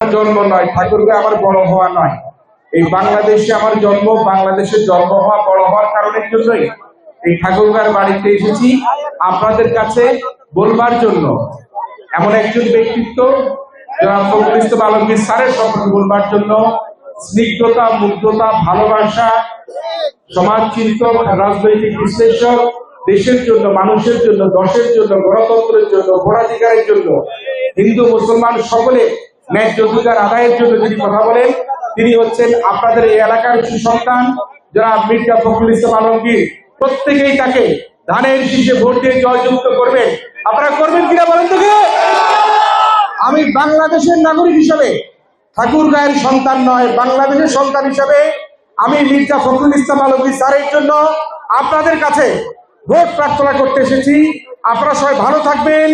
জন্ম নয়, ঠাকুরগাঁ আমার বড় হওয়া নয়। এই বাংলাদেশে আমার জন্ম, বাংলাদেশে জন্ম হওয়া বড় হওয়ার কারণের জন্যই এই ঠাকুরগাঁর বাড়িতে এসেছি আপনাদের কাছে বলবার জন্য। এমন একজন ব্যক্তিত্ব জনাব ফখরুল ইসলাম আলমগীর স্যারের সম্পর্কে বলবার জন্য। স্নিগ্ধতা, মুগ্ধতা, ভালোবাসা, সমাজ চিন্তক, রাজনৈতিক বিশ্লেষক, দেশের জন্য, মানুষের জন্য, দশের জন্য, গণতন্ত্রের জন্য, ভোটাধিকারের জন্য, হিন্দু মুসলমান সকলে ন্যায্য অধিকার আদায়ের জন্য যিনি কথা বলেন, তিনি হচ্ছেন আপনাদের এই এলাকার সুসন্তান জনাব মির্জা ফখরুল ইসলাম আলমগীর। প্রত্যেকেই তাকে ধানের শীষে ভোট দিয়ে জয়যুক্ত করবেন। আপনারা করবেন কিনা বলেন তো? আমি বাংলাদেশের নাগরিক হিসেবে, ঠাকুরগাঁয়ের সন্তান নয়, বাংলাদেশের সন্তান হিসেবে আমি মির্জা ফখরুল ইসলাম আলমগীর স্যারের জন্য আপনাদের কাছে ভোট প্রার্থনা করতে এসেছি। আপনারা সবাই ভালো থাকবেন।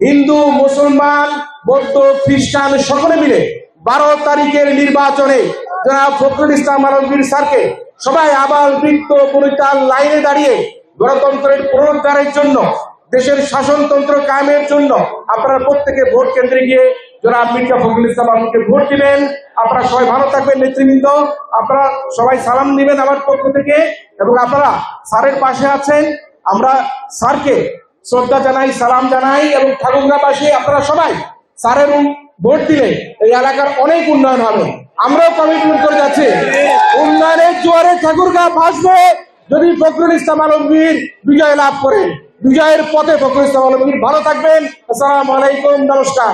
হিন্দু, মুসলমান, বৌদ্ধ, খ্রিস্টান সকলে মিলে 12 তারিখের নির্বাচনে জনাব ফখরুল ইসলাম আলমগীর স্যারকে সবাই আবাল বৃত্ত বনিতার লাইনে দাঁড়িয়ে গণতন্ত্রের পুনরুদ্ধারের জন্য, দেশের শাসনতন্ত্র কায়েমের জন্য আপনারা প্রত্যেকে ভোট কেন্দ্রে গিয়ে জনাব মির্জা ফখরুল ইসলাম আলমগীরকে ভোট দিবেন। আপনারা সবাই ভালো থাকবেন। নেতৃবৃন্দ, আপনারা সবাই সালাম দিবেন আমার পক্ষ থেকে, এবং আপনারা স্যারের পাশে আছেন। আমরা স্যারকে শ্রদ্ধা জানাই, সালাম জানাই, এবং ঠাকুরগাঁবাসী আপনারা সবাই স্যারের ভোট দিলে এই এলাকার অনেক উন্নয়ন হবে। আমরাও কমিটমেন্ট করে যাচ্ছি, উন্নয়নের জোয়ারে ঠাকুরগাঁ ভাসবে যদি ফখরুল ইসলাম আলমগীর বিজয় লাভ করেন। বিজয়ের পথে ফখরুল ইসলাম আলমগীর। ভালো থাকবেন। আসসালামু আলাইকুম, নমস্কার।